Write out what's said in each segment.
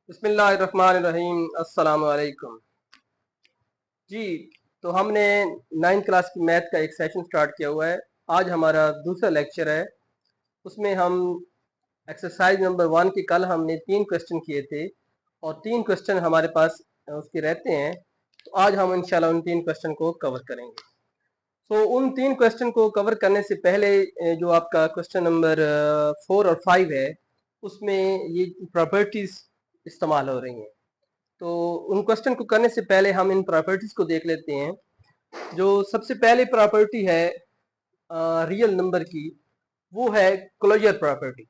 बिस्मिल्लाहिर्रहमानिर्रहीम। अस्सलाम वालेकुम जी। तो हमने 9th क्लास की मैथ का एक सेशन स्टार्ट किया हुआ है। आज हमारा दूसरा लेक्चर है। उसमें हम एक्सरसाइज नंबर 1 की कल हमने 3 क्वेश्चन किए थे और 3 क्वेश्चन हमारे पास उसके रहते हैं। तो आज हम इंशाल्लाह उन 3 क्वेश्चन को कवर करेंगे। तो उन 3 क्वेश्चन को कवर करने से पहले जो आपका क्वेश्चन नंबर 4 और 5 है उसमें ये प्रॉपर्टीज इस्तेमाल हो रही हैं। तो उन क्वेश्चन को करने से पहले हम इन प्रॉपर्टीज को देख लेते हैं। जो सबसे पहले प्रॉपर्टी है रियल नंबर की, वो है क्लोजर प्रॉपर्टी।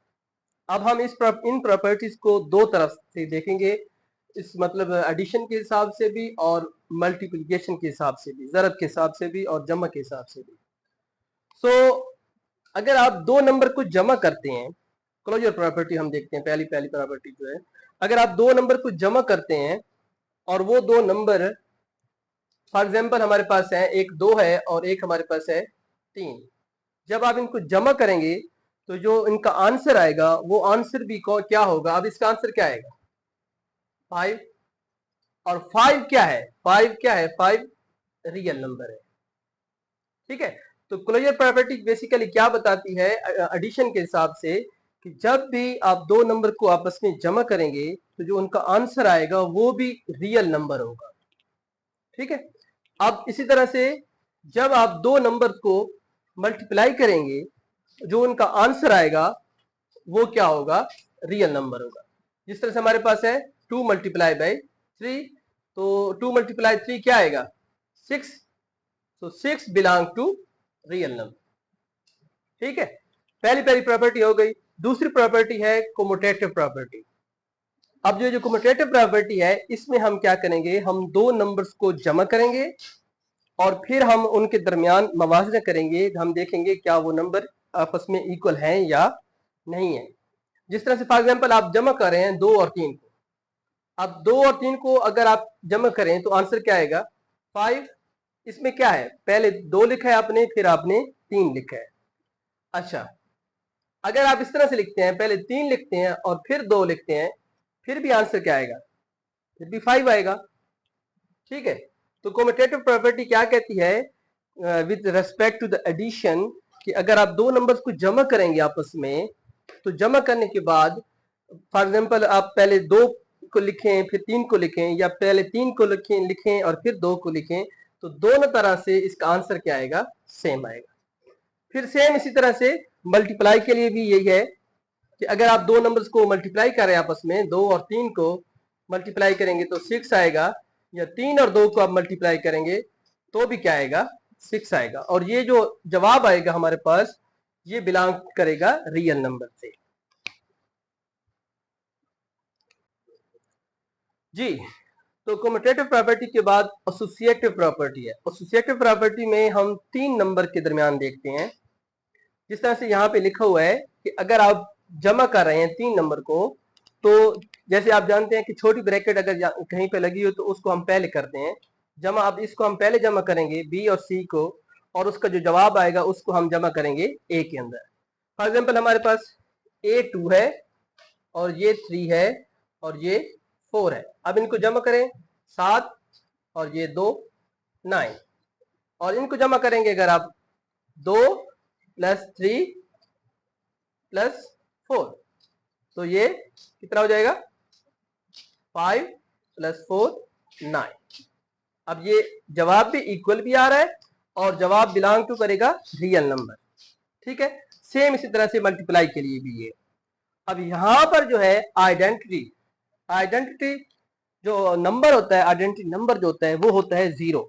अब हम इन प्रॉपर्टीज को दो तरफ से देखेंगे, इस मतलब एडिशन के हिसाब से भी और मल्टीप्लिकेशन के हिसाब से भी, ज़रब के हिसाब से भी और जमा के हिसाब से भी। सो अगर आप दो नंबर को जमा करते हैं, क्लोजर प्रॉपर्टी हम देखते हैं। पहली प्रॉपर्टी जो है, अगर आप दो नंबर को जमा करते हैं और वो दो नंबर फॉर एग्जाम्पल हमारे पास है एक 2 है और एक हमारे पास है 3, जब आप इनको जमा करेंगे तो जो इनका आंसर आएगा वो आंसर भी क्या होगा। अब इसका आंसर क्या आएगा? 5। और 5 क्या है? 5 रियल नंबर है। ठीक है। तो क्लोजर प्रॉपर्टी बेसिकली क्या बताती है एडिशन के हिसाब से, कि जब भी आप दो नंबर को आपस में जमा करेंगे तो जो उनका आंसर आएगा वो भी रियल नंबर होगा। ठीक है। अब इसी तरह से जब आप दो नंबर को मल्टीप्लाई करेंगे, जो उनका आंसर आएगा वो क्या होगा? रियल नंबर होगा। जिस तरह से हमारे पास है 2 मल्टीप्लाई बाई 3, तो 2 मल्टीप्लाई 3 क्या आएगा? 6। तो 6 बिलोंग टू रियल नंबर। ठीक है। पहली प्रॉपर्टी हो गई। दूसरी प्रॉपर्टी है कोमोटेटिव प्रॉपर्टी। अब जो कोमोटेटिव प्रॉपर्टी है, इसमें हम क्या करेंगे, हम दो नंबर्स को जमा करेंगे और फिर हम उनके दरमियान मवाजना करेंगे। हम देखेंगे क्या वो नंबर आपस में इक्वल हैं या नहीं है। जिस तरह से फॉर एग्जांपल आप जमा कर रहे हैं 2 और 3 को। अब 2 और 3 को अगर आप जमा करें तो आंसर क्या आएगा? 5। इसमें क्या है, पहले 2 लिखा है आपने, फिर आपने 3 लिखा है। अच्छा, अगर आप इस तरह से लिखते हैं, पहले 3 लिखते हैं और फिर 2 लिखते हैं, फिर भी आंसर क्या आएगा? फिर भी 5 आएगा। ठीक है। तो कम्यूटेटिव प्रॉपर्टी क्या कहती है with respect to the addition, कि अगर आप दो नंबर्स को जमा करेंगे आपस में, तो जमा करने के बाद फॉर एग्जांपल आप पहले 2 को लिखें फिर 3 को लिखें, या पहले 3 को लिखें और फिर 2 को लिखें, तो दोनों तरह से इसका आंसर क्या आएगा? सेम आएगा। फिर सेम इसी तरह से मल्टीप्लाई के लिए भी यही है कि अगर आप दो नंबर्स को मल्टीप्लाई करें आपस में, 2 और 3 को मल्टीप्लाई करेंगे तो 6 आएगा, या 3 और 2 को आप मल्टीप्लाई करेंगे तो भी क्या आएगा? 6 आएगा। और ये जो जवाब आएगा हमारे पास, ये बिलोंग करेगा रियल नंबर से। जी। तो कम्यूटेटिव प्रॉपर्टी के बाद एसोसिएटिव प्रॉपर्टी है। एसोसिएटिव प्रॉपर्टी में हम 3 नंबर के दरमियान देखते हैं। जिस तरह से यहाँ पे लिखा हुआ है कि अगर आप जमा कर रहे हैं 3 नंबर को, तो जैसे आप जानते हैं कि छोटी ब्रैकेट अगर कहीं पे लगी हो तो उसको हम पहले करते हैं जमा। अब इसको हम पहले जमा करेंगे बी और सी को, और उसका जो जवाब आएगा उसको हम जमा करेंगे ए के अंदर। फॉर एग्जाम्पल हमारे पास A2 है और ये 3 है और ये 4 है। अब इनको जमा करें, 7 और ये 2 9, और इनको जमा करेंगे अगर आप 2 + 3 + 4, तो ये कितना हो जाएगा? 5 + 4 9। अब ये जवाब भी इक्वल भी आ रहा है और जवाब बिलोंग टू करेगा रियल नंबर। ठीक है। सेम इसी तरह से मल्टीप्लाई के लिए भी ये। अब यहां पर जो है आइडेंटिटी जो नंबर होता है, आइडेंटिटी नंबर जो होता है वो होता है 0।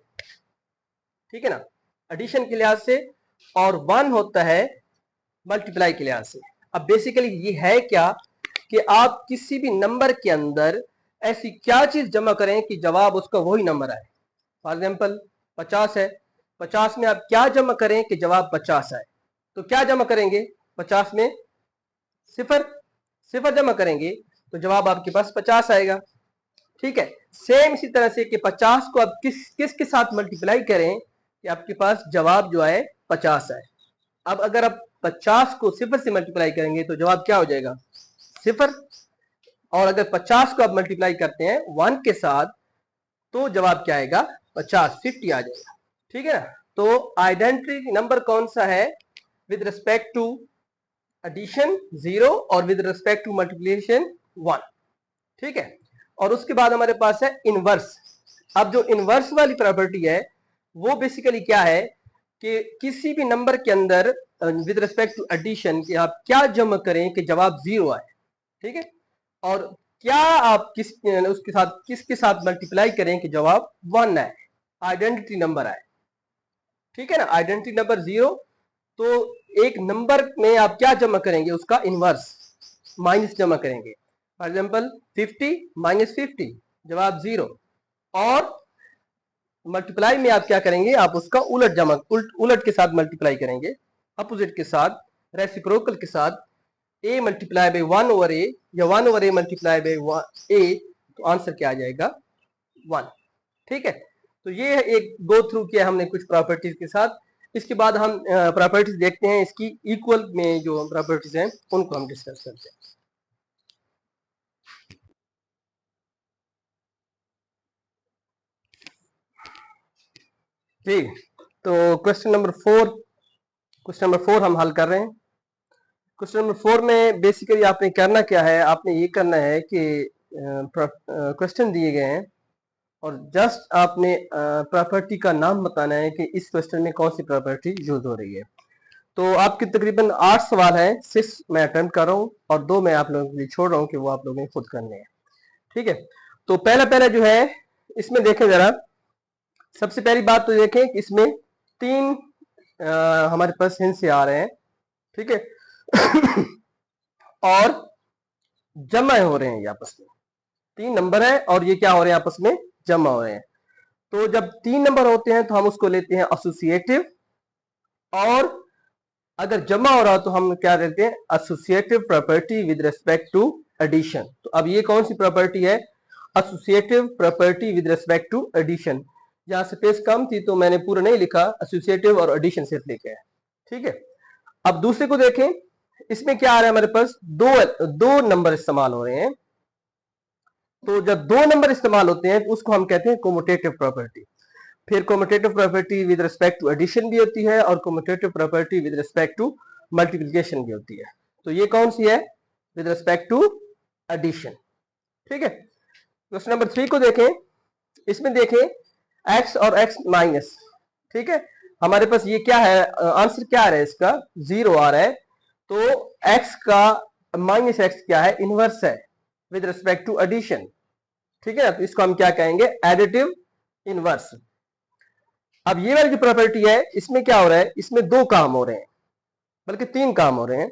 ठीक है ना, एडिशन के लिहाज से, और 1 होता है मल्टीप्लाई के लिहाज से। अब बेसिकली ये है क्या कि आप किसी भी नंबर के अंदर ऐसी क्या चीज जमा करें कि जवाब उसका वही नंबर आए। फॉर एग्जाम्पल 50 है, 50 में आप क्या जमा करें कि जवाब 50 आए? तो क्या जमा करेंगे? 50 में सिफर जमा करेंगे तो जवाब आपके पास 50 आएगा। ठीक है। सेम इसी तरह से कि 50 को आप किस के साथ मल्टीप्लाई करें कि आपके पास जवाब जो आए 50 आए। अब अगर आप 50 को 0 से मल्टीप्लाई करेंगे तो जवाब क्या हो जाएगा? 0। और अगर 50 को आप मल्टीप्लाई करते हैं 1 के साथ तो जवाब क्या आएगा, 50 आ जाएगा। ठीक है ना। तो आइडेंटिटी नंबर कौन सा है, विद रिस्पेक्ट टू एडिशन 0 और विद रिस्पेक्ट टू मल्टीप्लिकेशन 1। ठीक है। और उसके बाद हमारे पास है इनवर्स। अब जो इनवर्स वाली प्रॉपर्टी है वो बेसिकली क्या है कि किसी भी नंबर के अंदर विद रिस्पेक्ट टू एडिशन कि आप क्या जमा करें कि जवाब 0 आए। ठीक है। और क्या आप उसके साथ किसके साथ मल्टीप्लाई करें कि जवाब 1 आए, आइडेंटिटी नंबर आए। ठीक है ना। आइडेंटिटी नंबर 0, तो एक नंबर में आप क्या जमा करेंगे, उसका इनवर्स माइनस जमा करेंगे। फॉर एग्जाम्पल 50 माइनस 50 जवाब 0। और मल्टीप्लाई में आप क्या करेंगे, आप उसका उलट जमा उलट के साथ मल्टीप्लाई करेंगे, अपोजिट के साथ, रेसिप्रोकल के साथ। a multiply by 1 over a या 1 over a multiply by a, तो आंसर क्या आ जाएगा, 1। ठीक है। तो ये एक गो थ्रू किया हमने कुछ प्रॉपर्टीज के साथ। इसके बाद हम प्रॉपर्टीज देखते हैं, इसकी इक्वल में जो प्रॉपर्टीज हैं उनको हम डिस्कस करते हैं। ठीक। तो क्वेश्चन नंबर 4 हम हल कर रहे हैं। क्वेश्चन नंबर 4 में बेसिकली आपने करना क्या है, आपने ये करना है कि क्वेश्चन दिए गए हैं और जस्ट आपने प्रॉपर्टी का नाम बताना है कि इस क्वेश्चन में कौन सी प्रॉपर्टी यूज हो रही है। तो आपके तकरीबन 8 सवाल हैं, 6 मैं अटेम्प्ट कर रहा हूँ और 2 मैं आप लोगों के लिए छोड़ रहा हूँ कि वो आप लोगों ने खुद करने हैं। ठीक है। तो पहला जो है इसमें देखें जरा, सबसे पहली बात तो देखें कि इसमें 3 हमारे पास हिंट से आ रहे हैं। ठीक है। और जमा हो रहे हैं ये आपस में, 3 नंबर है और ये क्या हो रहे हैं, आपस में जमा हो रहे हैं। तो जब 3 नंबर होते हैं तो हम उसको लेते हैं एसोसिएटिव, और अगर जमा हो रहा तो हम क्या लेते हैं, associative property with respect to addition. तो अब ये कौन सी प्रॉपर्टी है, associative property with respect to addition. जहां स्पेस कम थी तो मैंने पूरा नहीं लिखा, एसोसिएटिव और एडिशन सिर्फ लिखे हैं। ठीक है। अब दूसरे को देखें, इसमें क्या आ रहा है, हमारे पास दो नंबर इस्तेमाल हो रहे हैं। तो जब 2 नंबर इस्तेमाल होते हैं तो उसको हम कहते हैं कोमोटेटिव प्रॉपर्टी। फिर commutative property with respect to addition भी होती है और commutative property with respect to multiplication भी होती है। तो ये कौन सी है, विद रिस्पेक्ट टू एडिशन। ठीक है। क्वेश्चन नंबर 3 को देखें, इसमें देखें x और x माइनस। ठीक है। हमारे पास ये क्या है, आंसर क्या आ रहा है इसका, 0 आ रहा है। तो x का माइनस x क्या है, इनवर्स है विद रिस्पेक्ट टू एडिशन। ठीक है। तो इसको हम क्या कहेंगे, एडिटिव इनवर्स। अब ये वाली जो प्रॉपर्टी है इसमें क्या हो रहा है, इसमें 2 काम हो रहे हैं, बल्कि 3 काम हो रहे हैं।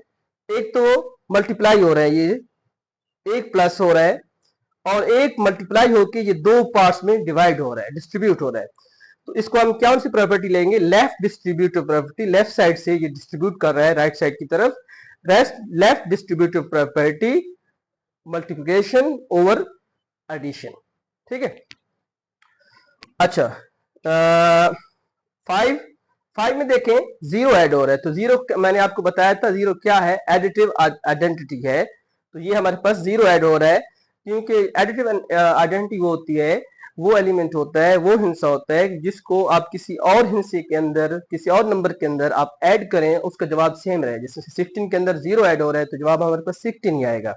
एक तो मल्टीप्लाई हो रहा है, ये एक प्लस हो रहा है, और एक मल्टीप्लाई होकर ये 2 पार्ट्स में डिवाइड हो रहा है, डिस्ट्रीब्यूट हो रहा है। तो इसको हम कौन सी प्रॉपर्टी लेंगे, left distributive property. Left side से ये डिस्ट्रीब्यूट कर रहा है राइट साइड की तरफ, left distributive property multiplication over addition. ठीक है। अच्छा, 5 में देखें 0 ऐड हो रहा है। तो 0 मैंने आपको बताया था, 0 क्या है, एडिटिव आइडेंटिटी है। तो ये हमारे पास 0 ऐड हो रहा है, क्योंकि एडिटिव आइडेंटिटी वो होती है, वो एलिमेंट होता है, वो हिस्सा होता है जिसको आप किसी और हिस्से के अंदर, किसी और नंबर के अंदर आप ऐड करें, उसका जवाब सेम रहे। जैसे 16 के अंदर 0 ऐड हो रहा है तो जवाब हमारे पास 16 ही आएगा।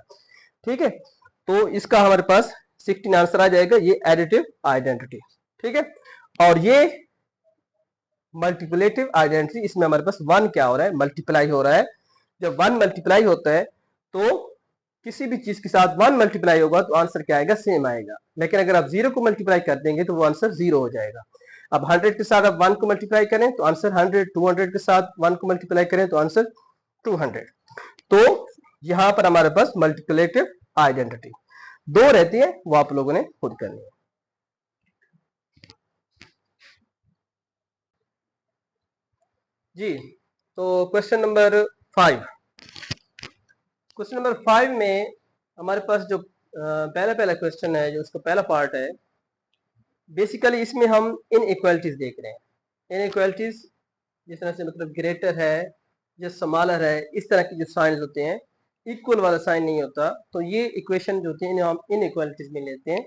ठीक है। तो इसका हमारे पास 16 आंसर आ जाएगा, ये एडिटिव आइडेंटिटी। ठीक है। और ये मल्टीप्लेटिव आइडेंटिटी, इसमें हमारे पास 1 क्या हो रहा है, मल्टीप्लाई हो रहा है। जब 1 मल्टीप्लाई होता है तो किसी भी चीज के साथ 1 मल्टीप्लाई होगा तो आंसर क्या आएगा, सेम आएगा। लेकिन अगर आप 0 को मल्टीप्लाई कर देंगे तो वो आंसर 0 हो जाएगा। अब 100 के साथ आप 1 को मल्टीप्लाई करें तो आंसर 100, 200 के साथ 1 को मल्टीप्लाई करें तो आंसर 200। तो यहां पर हमारे पास मल्टीप्लेटिव आइडेंटिटी 2 रहती है, वो आप लोगों ने खुद करनी है। जी। तो क्वेश्चन नंबर 5, क्वेश्चन नंबर 5 में हमारे पास जो पहला क्वेश्चन है, जो उसका पहला पार्ट है, बेसिकली इसमें हम इनइक्वालिटीज देख रहे हैं। इनइक्वालिटीज जिस तरह से मतलब ग्रेटर है या स्मॉलर है, इस तरह के जो साइंस होते हैं, इक्वल वाला साइन नहीं होता, तो ये इक्वेशन जो होती है इन्हें हम इनइक्वालिटीज में लेते हैं।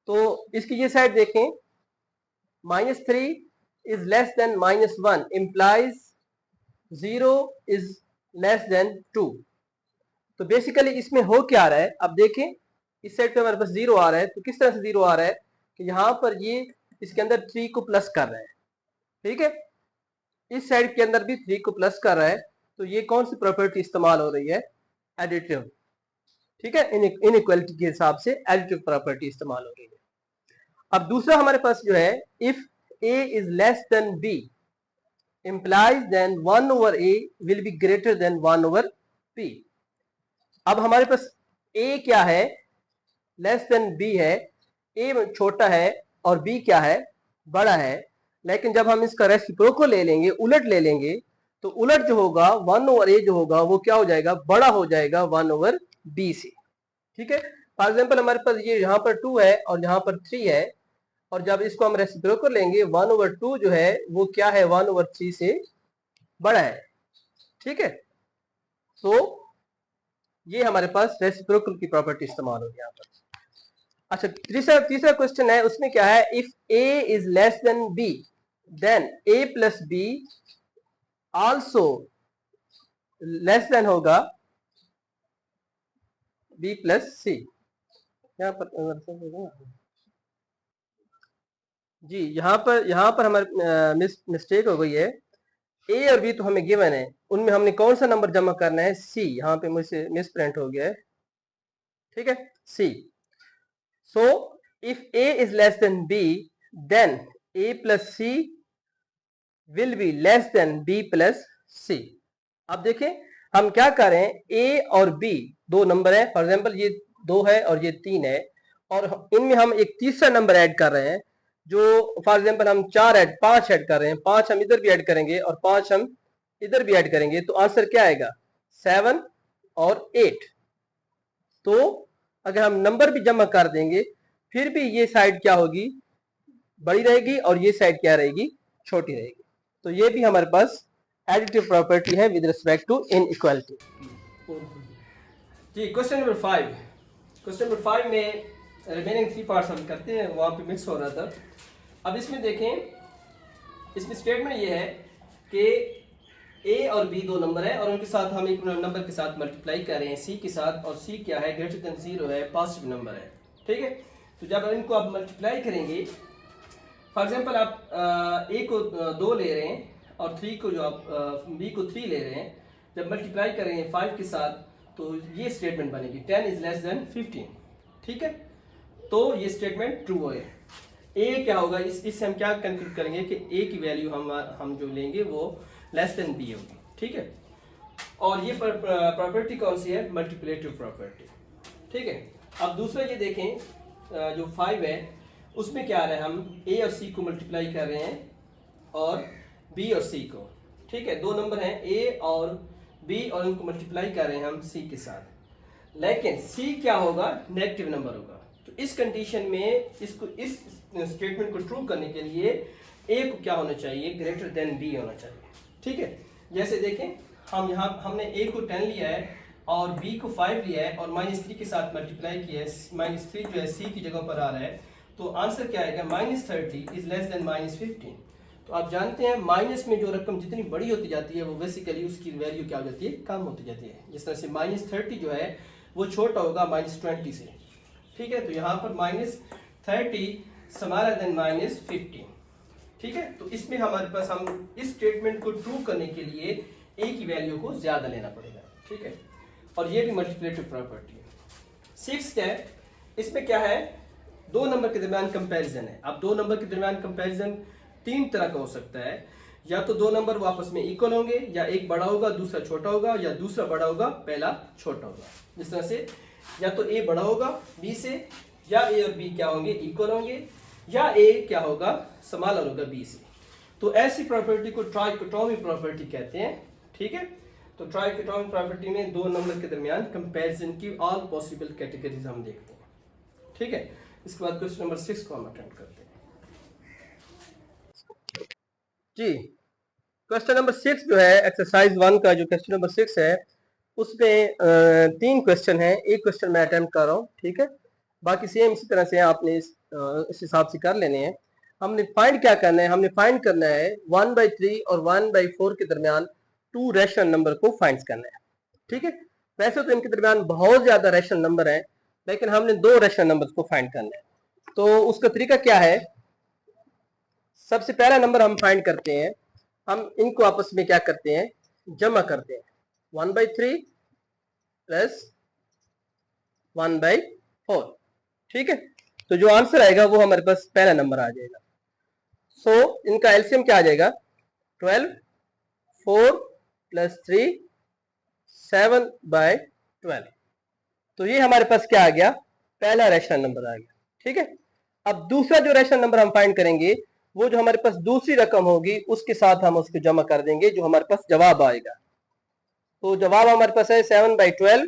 तो इसकी ये साइड देखें, -3 is less then -1 implies 0 is less then 2। तो बेसिकली इसमें हो क्या रहा है, अब देखें इस साइड पे हमारे पास 0 आ रहा है, तो किस तरह से 0 आ रहा है कि यहाँ पर ये इसके अंदर 3 को प्लस कर रहा है, ठीक है, इस साइड के अंदर भी 3 को प्लस कर रहा है। तो ये कौन सी प्रॉपर्टी इस्तेमाल हो रही है, एडिटिव, ठीक है, इनइक्वालिटी के हिसाब से एडिटिव प्रॉपर्टी इस्तेमाल हो रही है। अब दूसरा हमारे पास जो है, if a is less than b implies then 1 over a will be greater than 1 over b। अब हमारे पास a क्या है, लेस देन b है, a छोटा है और b क्या है, बड़ा है। लेकिन जब हम इसका रेसिप्रोकल ले लेंगे, उलट ले लेंगे, तो उलट जो होगा 1 ओवर a जो होगा वो क्या हो जाएगा, बड़ा हो जाएगा 1 ओवर b से, ठीक है। फॉर एग्जाम्पल हमारे पास ये यहाँ पर 2 है और यहाँ पर 3 है, और जब इसको हम रेसिप्रोकल लेंगे 1 ओवर 2 जो है वो क्या है, 1 ओवर 3 से बड़ा है, ठीक है। तो ये हमारे पास रेसिप्रोकल की प्रॉपर्टी इस्तेमाल होगी यहाँ पर। अच्छा, तीसरा क्वेश्चन है, उसमें क्या है, if a is less than b then a plus b also less than होगा b प्लस c। यहाँ पर जी, यहाँ पर हमारे मिस्टेक हो गई है। ए और बी तो हमें गिवन है, उनमें हमने कौन सा नंबर जमा करना है, सी। यहाँ पे मुझसे मिस प्रिंट हो गया है, ठीक है, C. So if A is less than B then A plus C will be less than B plus C. अब देखें हम क्या करें, ए और बी दो नंबर है, फॉर एग्जाम्पल ये 2 है और ये 3 है, और इनमें हम एक तीसरा नंबर ऐड कर रहे हैं, जो फॉर एग्जाम्पल हम 5 ऐड कर रहे हैं, 5 हम इधर भी ऐड करेंगे और 5 हम इधर भी ऐड करेंगे, तो आंसर क्या आएगा, 7 और 8। तो अगर हम नंबर भी जमा कर देंगे फिर भी ये साइड क्या होगी, बड़ी रहेगी, और ये साइड क्या रहेगी, छोटी रहेगी। तो ये भी हमारे पास एडिटिव प्रॉपर्टी है विद रिस्पेक्ट टू इनइक्वालिटी। जी, क्वेश्चन नंबर 5 में रिमेनिंग 3 पार्ट्स हम करते हैं, वहाँ पे मिक्स हो रहा था। अब इसमें देखें, इसमें स्टेटमेंट ये है कि a और b दो नंबर है और उनके साथ हम एक नंबर के साथ मल्टीप्लाई कर रहे हैं c के साथ, और c क्या है, ग्रेटर देन 0 है, पॉजिटिव नंबर है, ठीक है। तो जब इनको आप मल्टीप्लाई करेंगे, फॉर एग्जांपल आप a को 2 ले रहे हैं और 3 को जो आप b को 3 ले रहे हैं, जब मल्टीप्लाई करेंगे 5 के साथ, तो ये स्टेटमेंट बनेगी 10 इज लेस देन 15, ठीक है। तो ये स्टेटमेंट ट्रू है। a क्या होगा, इससे हम क्या कंक्लूड करेंगे कि a की वैल्यू हम जो लेंगे वो लेस देन b होगी, ठीक है। और ये प्रॉपर्टी कौन सी है, मल्टीप्लिकेटिव प्रॉपर्टी, ठीक है। अब दूसरा ये देखें, जो 5 है उसमें क्या आ रहा है, हम a और c को मल्टीप्लाई कर रहे हैं और b और c को, ठीक है। दो नंबर हैं a और b और उनको मल्टीप्लाई कर रहे हैं हम c के साथ, लेकिन c क्या होगा, नेगेटिव नंबर होगा। तो इस कंडीशन में इस स्टेटमेंट को ट्रू करने के लिए a को क्या होना चाहिए, ग्रेटर देन b होना चाहिए, ठीक है। जैसे देखें, हम यहाँ हमने a को 10 लिया है और b को 5 लिया है और -3 के साथ मल्टीप्लाई किया है, -3 जो है c की जगह पर आ रहा है, तो आंसर क्या आएगा, -30 इज लेस देन -15। तो आप जानते हैं माइनस में जो रकम जितनी बड़ी होती जाती है वो बेसिकली उसकी वैल्यू क्या हो जाती है, कम होती जाती है। जिस तरह से -30 जो है वो छोटा होगा -20 से, ठीक है। तो यहाँ पर -30 स्मॉलर देन -15, ठीक है। तो इसमें हमारे पास हम इस स्टेटमेंट को ट्रू करने के लिए a की वैल्यू को ज्यादा लेना पड़ेगा, ठीक है। और ये भी मल्टीप्लिकेटिव प्रॉपर्टी है। 6 है, इसमें क्या है, दो नंबर के दरमियान कंपैरिजन है। अब दो नंबर के दरमियान कंपैरिजन 3 तरह का हो सकता है, या तो दो नंबर वो आपस में इक्वल होंगे, या एक बड़ा होगा दूसरा छोटा होगा, या दूसरा बड़ा होगा पहला छोटा होगा। जिस तरह से या तो a बड़ा होगा b से, या a और b क्या होंगे, इक्वल होंगे, या a क्या होगा, स्मॉलर होगा b से। तो ऐसी प्रॉपर्टी को ट्राइकोटोमी प्रॉपर्टी कहते हैं, ठीक है। तो ट्राइकोटोमी प्रॉपर्टी में दो नंबर के दरमियान कंपैरिजन की ऑल पॉसिबल कैटेगरीज हम देखते हैं, ठीक है। इसके बाद क्वेश्चन नंबर 6 को हम अटेम्प्ट करते हैं। जी, क्वेश्चन नंबर 6 जो है, एक्सरसाइज 1 का जो क्वेश्चन नंबर 6 है, उसमें 3 क्वेश्चन हैं, एक क्वेश्चन मैं अटेम्प्ट कर रहा हूँ, ठीक है। बाकी सेम इसी तरह से आपने इस हिसाब से कर लेने हैं। हमने फाइंड क्या करना है, हमने फाइंड करना है 1/3 और 1/4 के दरमियान 2 रैशनल नंबर को फाइंड करना है, ठीक है। वैसे तो इनके दरमियान बहुत ज्यादा रैशनल नंबर है, लेकिन हमने 2 रैशनल नंबर को फाइंड करना है। तो उसका तरीका क्या है, सबसे पहला नंबर हम फाइंड करते हैं, हम इनको आपस में क्या करते हैं, जमा करते हैं। 1/3 प्लस 1/4, ठीक है। तो जो आंसर आएगा वो हमारे पास पहला नंबर आ जाएगा। सो इनका एलसीएम क्या आ जाएगा, 12, 4 प्लस 3, 7/12। तो ये हमारे पास क्या आ गया, पहला रैशनल नंबर आ गया, ठीक है। अब दूसरा जो रैशनल नंबर हम फाइंड करेंगे, वो जो हमारे पास दूसरी रकम होगी उसके साथ हम उसको जमा कर देंगे, जो हमारे पास जवाब आएगा। तो जवाब हमारे पास है 7/12,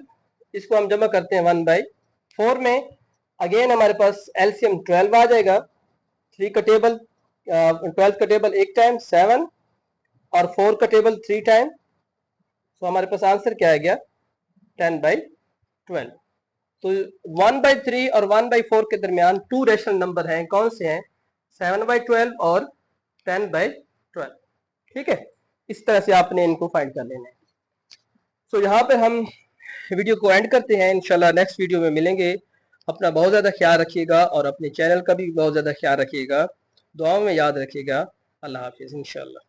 इसको हम जमा करते हैं 1/4 में। अगेन हमारे पास एलसीएम 12 आ जाएगा, 3 का टेबल 12 का टेबल एक टाइम 7 और 4 का टेबल 3 टाइम। तो हमारे पास आंसर क्या आ गया, 10/12। तो 1/3 और 1/4 के दरमियान 2 रैशनल नंबर हैं, कौन से हैं, 7/12 और 10/12, ठीक है। इस तरह से आपने इनको फाइंड कर लेना है। तो यहाँ पे हम वीडियो को एंड करते हैं, इंशाल्लाह नेक्स्ट वीडियो में मिलेंगे। अपना बहुत ज़्यादा ख्याल रखिएगा और अपने चैनल का भी बहुत ज़्यादा ख्याल रखिएगा, दुआओं में याद रखिएगा। अल्लाह हाफिज़ इंशाल्लाह।